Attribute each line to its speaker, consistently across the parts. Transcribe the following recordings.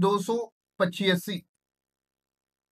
Speaker 1: 285।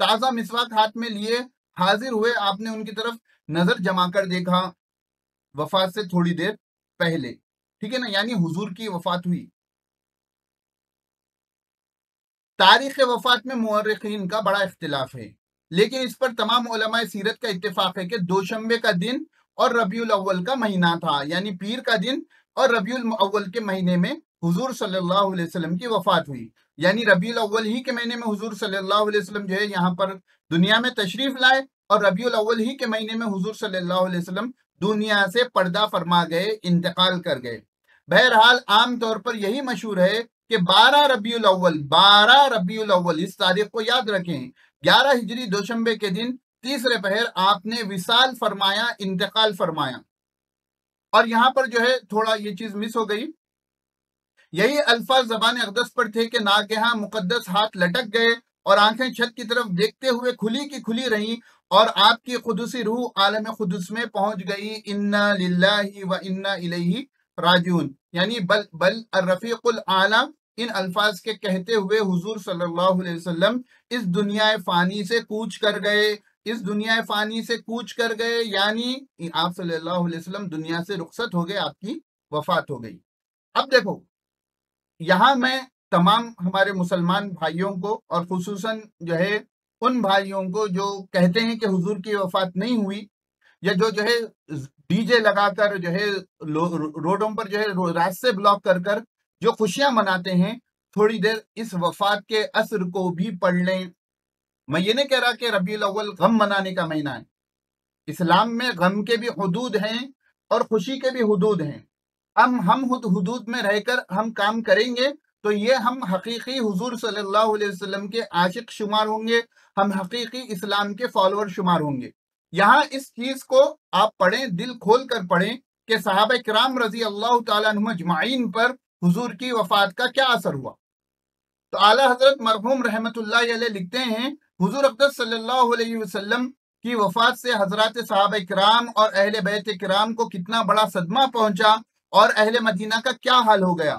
Speaker 1: تازہ مسواک ہاتھ میں لیے حاضر ہوئے، آپ نے ان کی طرف نظر جما کر دیکھا وفات سے تھوڑی دیر پہلے، ٹھیک ہے نا، یعنی حضور کی وفات ہوئی۔ تاریخ وفات میں مورخین کا بڑا اختلاف ہے، لیکن اس پر تمام علماء سیرت کا اتفاق ہے کہ دوشنبے کا دن اور ربیع الاول کا مہینہ تھا، یعنی پیر کا دن اور ربیع الاول کے مہینے میں حضور صلی اللہ علیہ وسلم کی وفات ہوئی، یعنی ربیع الاول ہی کے مہینے میں حضور صلی اللہ علیہ وسلم جو ہے یہاں پر دنیا میں تشریف لائے، اور ربیع الاول ہی کے مہینے میں حضور صلی اللہ علیہ وسلم دنیا سے پردہ فرما گئے، انتقال کر گئے۔ بہرحال عام طور پر یہی مشہور ہے کہ 12 ربیع الاول اس تاریخ کو یاد رکھیں، 11 ہجری دوشنبے کے دن تیسرے پہر آپ نے وصال فرمایا، انتقال فرمایا۔ اور یہاں پر جو ہے تھوڑا یہ چیز مس ہو گئی، یہی الفاظ زبان اقدس پر تھے کہ ناگہاں مقدس ہاتھ لٹک گئے اور آنکھیں چھت کی طرف دیکھتے ہوئے کھلی کی کھلی رہیں، اور آپ کی قدسی روح عالم قدس میں پہنچ گئی۔ انا للہ و انا الیہ راجعون، یعنی بل الرفیق الاعلی، ان الفاظ کے کہتے ہوئے حضور صلی اللہ علیہ وسلم اس دنیا فانی سے کوچ کر گئے، اس دنیا فانی سے کوچ کر گئے، یعنی آپ صلی اللہ علیہ وسلم دنیا سے رخصت ہو گئے، آپ کی وفات ہو گئی۔ اب دیکھو، یہاں میں تمام ہمارے مسلمان بھائیوں کو اور خصوصاً جو ہے ان بھائیوں کو جو کہتے ہیں کہ حضور کی وفات نہیں ہوئی، یا جو ہے ڈی جے لگا کر جو ہے روڈوں پر جو ہے راستے بلاک کر کر جو خوشیاں مناتے ہیں، تھوڑی دیر اس وفات کے اثر کو بھی پڑھ لیں۔ میں یہ نہیں کہہ رہا کہ ربیع الاول غم منانے کا مہینہ ہے، اسلام میں غم کے بھی حدود ہیں اور خوشی کے بھی حدود ہیں۔ ہم حدود میں رہ کر ہم کام کریں گے تو یہ ہم حقیقی حضور صلی اللہ علیہ وسلم کے عاشق شمار ہوں گے، ہم حقیقی اسلام کے فالوور شمار ہوں گے۔ یہاں اس چیز کو آپ پڑھیں، دل کھول کر پڑھیں کہ صحابہ کرام رضی اللہ تعالیٰ عنہم اجمعین پر حضور کی وفات کا کیا اثر ہوا۔ تو اعلیٰ حضرت مرحوم رحمت اللہ علیہ لکھتے ہیں، حضور اقدس صلی اللہ علیہ وسلم کی وفات سے حضرات صحابہ کرام اور اہل بیت کرام کو کتنا بڑا صدمہ پہنچا، اور اہل مدینہ کا کیا حال ہو گیا،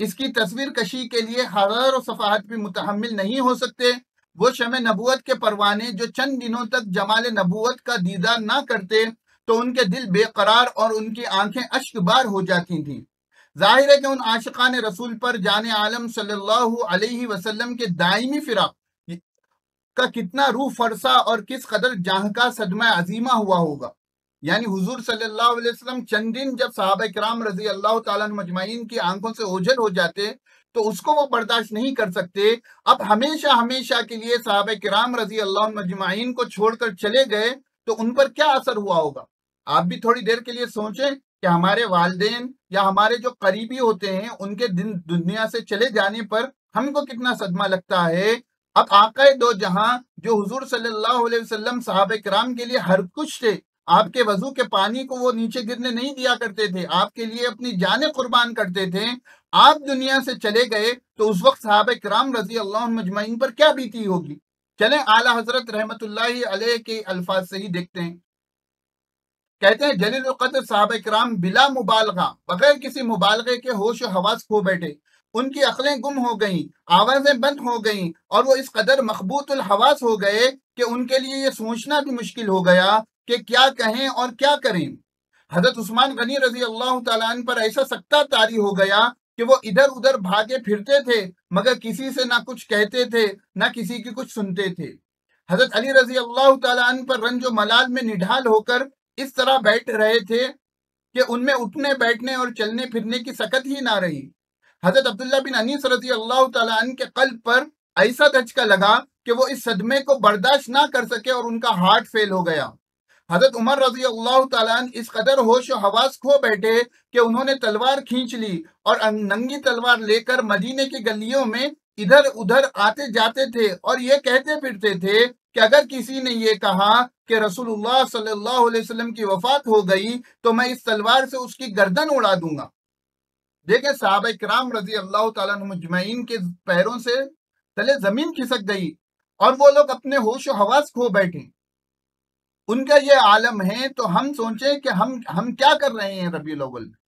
Speaker 1: اس کی تصویر کشی کے لیے ہزاروں صفحات بھی متحمل نہیں ہو سکتے۔ وہ شمع نبوت کے پروانے جو چند دنوں تک جمال نبوت کا دیدار نہ کرتے تو ان کے دل بے قرار اور ان کی آنکھیں اشک بار ہو جاتی تھیں۔ ظاہر ہے کہ ان عاشقان رسول پر جان عالم صلی اللہ علیہ وسلم کے دائمی فراق کا کتنا روح فرسا اور کس قدر جاں کا صدمہ عظیمہ ہوا ہوگا۔ یعنی حضور صلی اللہ علیہ وسلم چند دن جب صحابہ کرام رضی اللہ تعالیٰ عنہ مجمعین کی آنکھوں سے اوجھل ہو جاتے تو اس کو وہ برداشت نہیں کر سکتے، اب ہمیشہ ہمیشہ کے لیے صحابہ کرام رضی اللہ عنہ مجمعین کو چھوڑ کر چلے گئے تو ان پر کیا اثر ہوا ہوگا۔ آپ بھی تھوڑی دیر کے لیے سوچیں کہ ہمارے والدین یا ہمارے جو قریبی ہوتے ہیں ان کے دنیا سے چلے جانے پر ہم کو کتنا صدمہ لگتا ہے۔ اب آقا دو جہاں جو حضور صلی اللہ علیہ وسلم صحابہ کرام کے لیے ہر کچھ تھے، آپ کے وضو کے پانی کو وہ نیچے گرنے نہیں دیا کرتے تھے، آپ کے لیے اپنی جانیں قربان کرتے تھے، آپ دنیا سے چلے گئے تو اس وقت صحابہ کرام رضی اللہ عنہ مجمعین پر کیا بیتی ہوگی۔ چلیں اعلیٰ حضرت رحمت اللہ علیہ کے الفاظ سے ہی دیکھتے ہیں۔ کہتے ہیں جلیل القدر صحابہ کرام بلا مبالغہ، بغیر کسی مبالغے کے ہوش و حواس کھو بیٹھے، ان کی عقلیں گم ہو گئیں، آوازیں بند ہو گئیں، اور وہ اس قدر مخبوط الحواس ہو گئے کہ ان کے لیے یہ سوچنا بھی مشکل ہو گیا کہ کیا کہیں اور کیا کریں۔ حضرت عثمان غنی رضی اللہ تعالیٰ عنہ پر ایسا سکتہ طاری ہو گیا کہ وہ ادھر ادھر بھاگے پھرتے تھے مگر کسی سے نہ کچھ کہتے تھے نہ کسی کی کچھ سنتے تھے۔ حضرت علی رضی اللہ تعالیٰ عنہ پر رنج و ملال میں نڈھال ہو کر اس طرح بیٹھ رہے تھے کہ ان میں اٹھنے بیٹھنے اور چلنے پھرنے کی سکت ہی نہ رہی۔ حضرت عبداللہ بن انیس رضی اللہ تعالیٰ عنہ کے قلب پر ایسا دھچکا لگا کہ وہ اس صدمے کو برداشت نہ کر سکے اور ان کا ہارٹ فیل ہو گیا۔ حضرت عمر رضی اللہ تعالیٰ عنہ اس قدر ہوش و حواس کھو بیٹھے کہ انہوں نے تلوار کھینچ لی اور ننگی تلوار لے کر مدینے کی گلیوں میں ادھر ادھر آتے جاتے تھے اور یہ کہتے پھرتے تھے کہ اگر کسی نے یہ کہا کہ رسول اللہ صلی اللہ علیہ وسلم کی وفات ہو گئی تو میں اس تلوار سے اس کی گردن اڑا دوں گا۔ دیکھیں صحابہ کرام رضی اللہ تعالیٰ عنہ مجمعین کے پیروں سے تلے زمین کھسک گئی اور وہ لوگ اپنے ہوش و حواس کھو بیٹھے۔ ان کا یہ عالم ہے تو ہم سوچیں کہ ہم کیا کر رہے ہیں ربیع الاول میں۔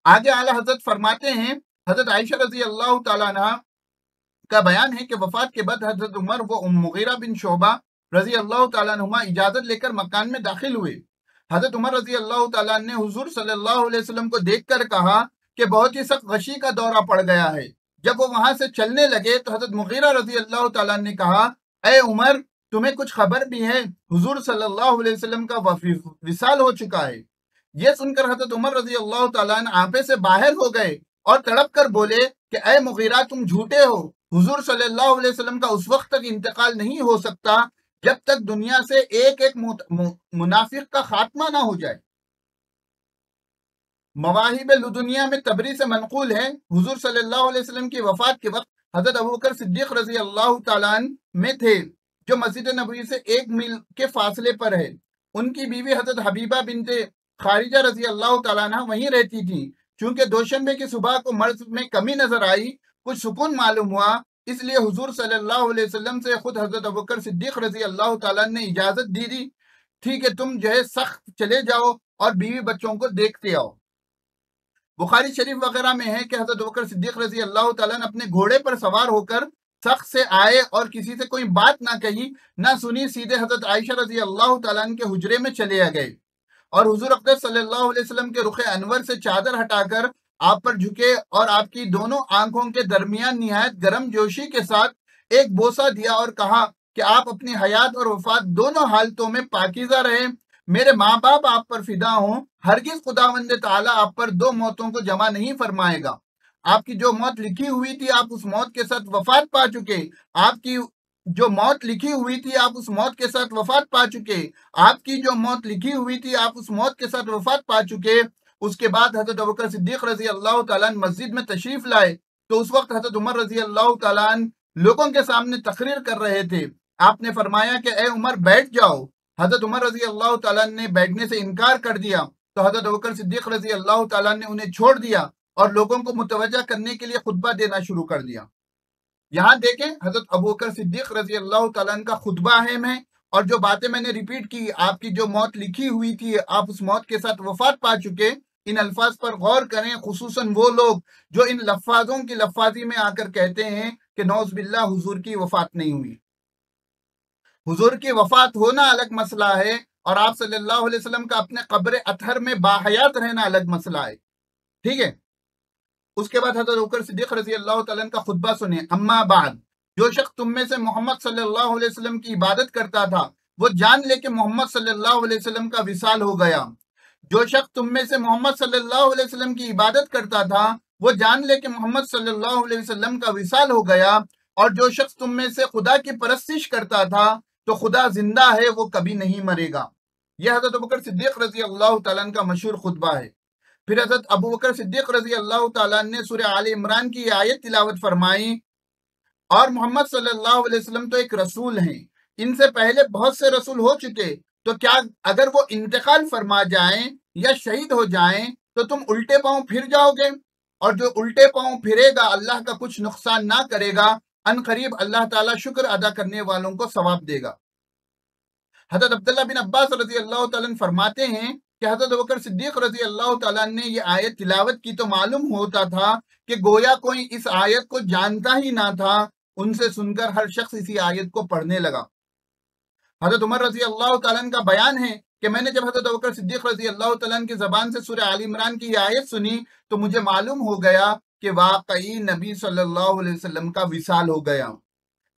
Speaker 1: آگے اعلیٰ حضرت فرماتے ہیں، حضرت عائشہ رضی اللہ تعالیٰ عنہ کا بیان ہے کہ وفات کے بعد حضرت عمر و مغیرہ بن شعبہ رضی اللہ تعالیٰ عنہما اجازت لے کر مکان میں داخل ہوئے۔ حضرت عمر رضی اللہ تعالیٰ نے حضور صلی اللہ علیہ وسلم کو دیکھ کر کہا کہ بہت ہی سخت غشی کا دورہ پڑ گیا ہے۔ جب وہ وہاں سے چلنے لگے تو حضرت مغیرہ رضی اللہ تعالیٰ نے کہا، اے عمر، تمہیں کچھ خبر بھی ہے؟ حضور صلی اللہ علیہ وسلم کا وصال ہو چکا ہے۔ یہ سن کر حضرت عمر رضی اللہ تعالیٰ عنہ آنپے سے باہر ہو گئے اور تڑپ کر بولے کہ اے مغیرہ، تم جھوٹے ہو، حضور صلی اللہ علیہ وسلم کا اس وقت تک انتقال نہیں ہو سکتا جب تک دنیا سے ایک ایک منافق کا خاتمہ نہ ہو جائے۔ مواہب لدنیا میں تبری سے منقول ہے، حضور صلی اللہ علیہ وسلم کی وفات کے وقت حضرت ابوبکر صدیق رضی اللہ تعالیٰ عنہ میں تھے، جو مسجد نبوی سے 1 میل کے فاصلے پر ہے۔ ان کی بیوی حضرت حبیبہ بنت خارجہ رضی اللہ تعالیٰ عنہ وہیں رہتی تھی۔ چونکہ دوشنبے کی صبح کو مرض میں کمی نظر آئی، کچھ سکون معلوم ہوا، اس لیے حضور صلی اللہ علیہ وسلم سے خود حضرت ابوبکر صدیق رضی اللہ تعالیٰ نے اجازت دی تھی کہ تم سخت چلے جاؤ اور بیوی بچوں کو دیکھتے آؤ۔ بخاری شریف وغیرہ میں ہے کہ حضرت ابوبکر صدیق رضی اللہ تعالیٰ نے اپنے گھوڑے پر سوار ہو کر سخت سے آئے اور کسی سے کوئی بات نہ کہی نہ سنی، سیدھے حضرت عائشہ رضی اللہ تعالیٰ عنہ کے حجرے میں چلے گئے اور حضور اقدس صلی اللہ علیہ وسلم کے رخ انور سے چادر ہٹا کر آپ پر جھکے اور آپ کی دونوں آنکھوں کے درمیان نہایت گرم جوشی کے ساتھ ایک بوسہ دیا اور کہا کہ آپ اپنی حیات اور وفات دونوں حالتوں میں پاکیزہ رہیں۔ میرے ماں باپ آپ پر فدا ہوں، ہرگز خداوند تعالیٰ آپ پر 2 موتوں کو جمع نہیں فرمائے گا۔ آپ کی جو موت لکھی ہوئی تھی آپ اس موت کے ساتھ وفات پا چکے، آپ کی جو موت لکھی ہوئی تھی آپ اس موت کے ساتھ وفات پا چکے، آپ کی جو موت لکھی ہوئی تھی آپ اس موت کے ساتھ وفات پا چکے۔ اس کے بعد حضرت ابوبکر صدیق رضی اللہ تعالیٰ عنہ مسجد میں تشریف لائے تو اس وقت حضرت عمر رضی اللہ تعالیٰ عنہ لوگوں کے سامنے تقریر کر رہے تھے۔ آپ نے فرمایا کہ اے عمر، بیٹھ جاؤ۔ حضرت عمر رضی اللہ تعالیٰ نے بیٹھنے سے انکار کر دیا تو حضرت ابوبکر صدیق رضی اللہ تعالیٰ نے انہیں چھوڑ دیا اور لوگوں کو متوجہ کرنے کے لیے خطبہ دینا شروع کر دیا۔ یہاں دیکھیں حضرت ابوبکر صدیق رضی اللہ تعالیٰ کا خطبہ اہم ہے، اور جو باتیں میں نے ریپیٹ کی، آپ کی جو موت لکھی ہوئی تھی آپ اس موت کے ساتھ وفات پا چکے، ان الفاظ پر غور کریں، خصوصاً وہ لوگ جو ان لفاظوں کی لفاظی میں آ کر کہتے ہیں کہ نعوذ باللہ حضور کی وفات نہیں ہوئی۔ حضور کی وفات ہونا الگ مسئلہ ہے اور آپ صلی اللہ علیہ وسلم کا اپنے قبر اطہر میں باحیات رہنا الگ مسئلہ ہے، ٹھیک ہے۔ اس کے بعد حضرت ابوبکر صدیق رضی اللہ تعالیٰ کا خطبہ سنیں۔ اما بعد، جو شخص تم میں سے محمد صلی اللہ علیہ وسلم کی عبادت کرتا تھا وہ جان لے کہ محمد صلی اللہ علیہ وسلم کا وصال ہو گیا۔ جو شخص تم میں سے محمد صلی اللہ علیہ وسلم کی عبادت کرتا تھا وہ جان لے کہ محمد صلی اللہ علیہ وسلم کا وصال ہو گیا، اور جو شخص تم میں سے خدا کی پرستش کرتا تھا تو خدا زندہ ہے، وہ کبھی نہیں مرے گا۔ یہ حضرت ابوبکر صدیق رضی اللہ تعالیٰ کا مشہور خطبہ ہے۔ پھر حضرت ابوبکر صدیق رضی اللہ تعالیٰ نے سورہ آل عمران کی آیت تلاوت فرمائی، اور محمد صلی اللہ علیہ وسلم تو ایک رسول ہیں، ان سے پہلے بہت سے رسول ہو چکے، تو کیا اگر وہ انتقال فرما جائیں یا شہید ہو جائیں تو تم الٹے پاؤں پھر جاؤ گے؟ اور جو الٹے پاؤں پھرے گا اللہ کا کچھ نقصان نہ کرے گا، ان قریب اللہ تعالیٰ شکر ادا کرنے والوں کو ثواب دے گا۔ حضرت عبداللہ بن عباس رضی اللہ تعالیٰ فرماتے ہیں کہ حضرت ابوبکر صدیق رضی اللہ تعالیٰ نے یہ آیت تلاوت کی تو معلوم ہوتا تھا کہ گویا کوئی اس آیت کو جانتا ہی نہ تھا، ان سے سن کر ہر شخص اسی آیت کو پڑھنے لگا۔ حضرت عمر رضی اللہ تعالیٰ کا بیان ہے کہ میں نے جب حضرت ابوبکر صدیق رضی اللہ تعالیٰ کی زبان سے سورہ آل عمران کی یہ آیت سنی تو مجھے معلوم ہو گیا کہ واقعی نبی صلی اللہ علیہ وسلم کا وصال ہو گیا۔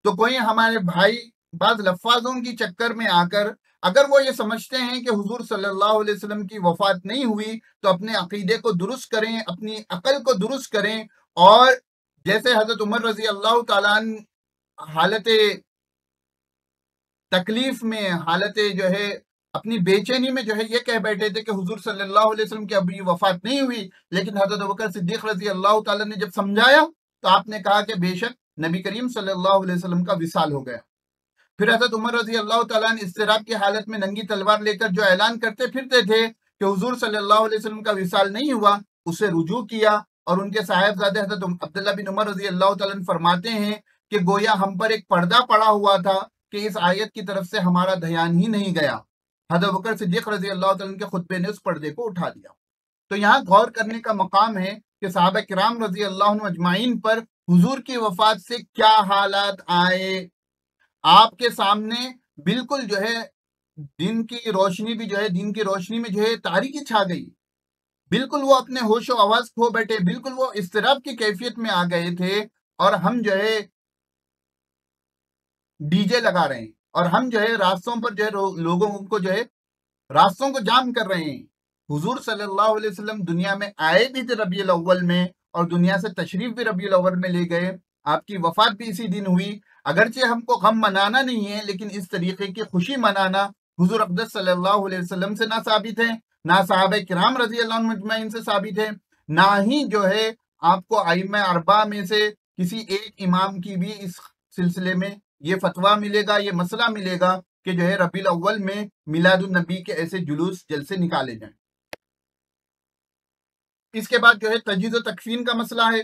Speaker 1: تو کوئی ہمارے بھائی بعض لفاظوں کی چکر میں آ کر اگر وہ یہ سمجھتے ہیں کہ حضور صلی اللہ علیہ وسلم کی وفات نہیں ہوئی تو اپنے عقیدے کو درست کریں، اپنی عقل کو درست کریں، اور جیسے حضرت عمر رضی اللہ تعالیٰ حالت تکلیف میں، حالت جو ہے اپنی بے چینی میں جو ہے یہ کہہ بیٹھے تھے کہ حضور صلی اللہ علیہ وسلم کی ابھی وفات نہیں ہوئی، لیکن حضرت ابوبکر صدیق رضی اللہ تعالیٰ نے جب سمجھایا تو آپ نے کہا کہ بے شک نبی کریم صلی اللہ علیہ وسلم کا وصال ہو گیا۔ پھر حضرت عمر رضی اللہ تعالیٰ نے اضطراب کی حالت میں ننگی تلوار لے کر جو اعلان کرتے پھرتے تھے کہ حضور صلی اللہ علیہ وسلم کا وصال نہیں ہوا، اسے رجوع کیا، اور ان کے صاحبزادے حضرت عبداللہ بن عمر رضی اللہ تعالیٰ فرماتے ہیں کہ گویا ہم پر ایک پردہ پڑا ہوا تھا کہ اس آیت کی طرف سے ہمارا دھیان ہی نہیں گیا۔ حضرت ابوبکر صدیق رضی اللہ تعالیٰ کے خطبے نے اس پردے کو اٹھا دیا۔ تو یہاں غور کرنے کا مقام ہے کہ صحابہ کرام رضی اللہ عنہ اجمعین پر حضور کی وفات سے کیا حالات آئے، آپ کے سامنے بالکل جو ہے دن کی روشنی بھی جو ہے، دن کی روشنی میں جو ہے تاریکی چھا گئی، بالکل وہ اپنے ہوش و آواز کھو بیٹھے، بالکل وہ اضطراب کی کیفیت میں آ گئے تھے، اور ہم جو ہے ڈی جے لگا رہے ہیں، اور ہم جو ہے راستوں پر جو ہے لوگوں کو جو ہے راستوں کو جام کر رہے ہیں۔ حضور صلی اللہ علیہ وسلم دنیا میں آئے بھی تھے ربیع الاول میں، اور دنیا سے تشریف بھی ربیع الاول میں لے گئے، آپ کی وفات بھی اسی دن ہوئی۔ اگرچہ ہم کو غم منانا نہیں ہے، لیکن اس طریقے کی خوشی منانا حضور اقدس صلی اللہ علیہ وسلم سے نہ ثابت ہے، نہ صحابہ کرام رضی اللہ عنہ مجمعین سے ثابت ہے، نہ ہی جو ہے آپ کو ائمہ اربعہ میں سے کسی ایک امام کی بھی اس سلسلے میں یہ فتویٰ ملے گا، یہ مسئلہ ملے گا کہ جو ہے ربیع الاول میں میلاد النبی کے ایسے جلوس جلسے نکالے جائیں۔ اس کے بعد جو ہے تجہیز و تکفین کا مسئلہ ہے،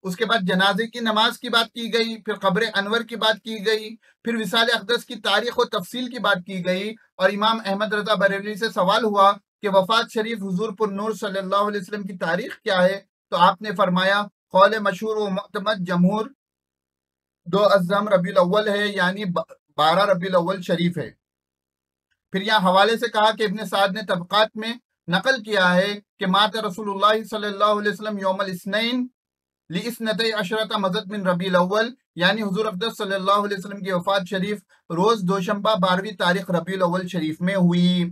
Speaker 1: اس کے بعد جنازے کی نماز کی بات کی گئی، پھر قبر انور کی بات کی گئی، پھر وصال اقدس کی تاریخ و تفصیل کی بات کی گئی، اور امام احمد رضا بریلوی سے سوال ہوا کہ وفات شریف حضور پر نور صلی اللہ علیہ وسلم کی تاریخ کیا ہے، تو آپ نے فرمایا قول مشہور و معتمد جمہور 2 اعظم ربیع الاول ہے، یعنی 12 ربیع الاول شریف ہے۔ پھر یہاں حوالے سے کہا کہ ابن سعد نے طبقات میں نقل کیا ہے کہ مات رسول اللہ صلی اللہ علیہ وسلم یوم الاثنین لاثنتی عشرۃ مضت من ربیع الاول، یعنی حضور اقدس صلی اللہ علیہ وسلم کی وفات شریف روز دوشنبہ 12ویں تاریخ ربیع الاول شریف میں ہوئی۔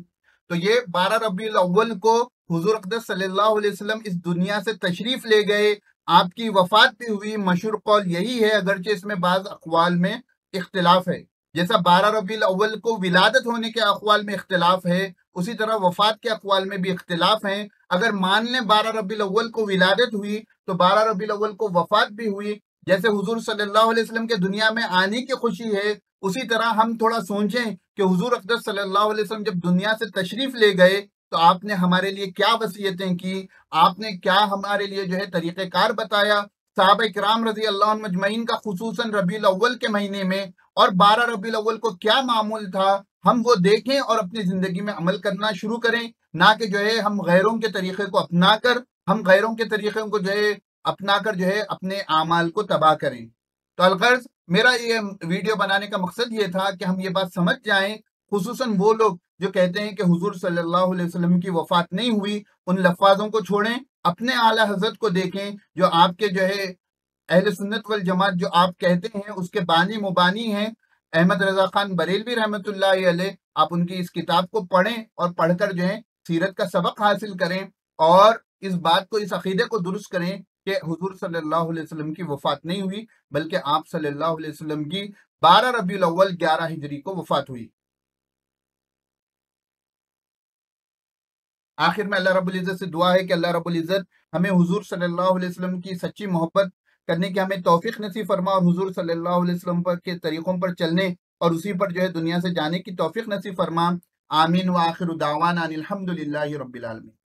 Speaker 1: تو یہ 12 ربیع الاول کو حضور اقدس صلی اللہ علیہ وسلم اس دنیا سے تشریف لے گئے، آپ کی وفات بھی ہوئی۔ مشہور قول یہی ہے، اگرچہ اس میں بعض اقوال میں اختلاف ہے، جیسا 12 ربیع الاول کو ولادت ہونے کے اقوال میں اختلاف ہے، اسی طرح وفات کے اقوال میں بھی اختلاف ہیں۔ اگر مان لیں 12 ربیع الاول کو ولادت ہوئی تو 12 ربیع الاول کو وفات بھی ہوئی، جیسے حضور صلی اللہ علیہ وسلم کے دنیا میں آنے کی خوشی ہے، اسی طرح ہم تھوڑا سوچیں کہ حضور اقدس صلی اللہ علیہ وسلم جب دنیا سے تشریف لے گئے تو آپ نے ہمارے لیے کیا وصیتیں کی، آپ نے کیا ہمارے لیے جو ہے طریقہ کار بتایا۔ صحابہ کرام رضی اللہ عنہ مجمعین کا خصوصاً ربیع الاول کے مہینے میں اور 12 ربیع الاول کو کیا معمول تھا، ہم وہ دیکھیں اور اپنی زندگی میں عمل کرنا شروع کریں، نہ کہ جو ہے ہم غیروں کے طریقے کو اپنا کر جو ہے اپنے اعمال کو تباہ کریں۔ تو الغرض میرا یہ ویڈیو بنانے کا مقصد یہ تھا کہ ہم یہ بات سمجھ جائیں، خصوصاً وہ لوگ جو کہتے ہیں کہ حضور صلی اللہ علیہ وسلم کی وفات نہیں ہوئی، ان لفاظوں کو چھوڑیں، اپنے اعلیٰ حضرت کو دیکھیں، جو آپ کے جو ہے اہل سنت والجماعت جو آپ کہتے ہیں اس کے بانی مبانی ہیں احمد رضا خان بریلوی رحمۃ اللہ علیہ۔ آپ ان کی اس کتاب کو پڑھیں اور پڑھ کر جو ہے سیرت کا سبق حاصل کریں، اور اس بات کو، اس عقیدے کو درست کریں کہ حضور صلی اللہ علیہ وسلم کی وفات نہیں ہوئی، بلکہ آپ صلی اللہ علیہ وسلم کی 12 ربیع الاول 11 ہجری کو وفات ہوئی۔ آخر میں اللہ رب العزت سے دعا ہے کہ اللہ رب العزت ہمیں حضور صلی اللہ علیہ وسلم کی سچی محبت کرنے کی ہمیں توفیق نصیب فرما، اور حضور صلی اللہ علیہ وسلم کے طریقوں پر چلنے اور اسی پر جو ہے دنیا سے جانے کی توفیق نصیب فرما۔ آمین، وآخر دعوانا ان الحمد للہ رب العالمین۔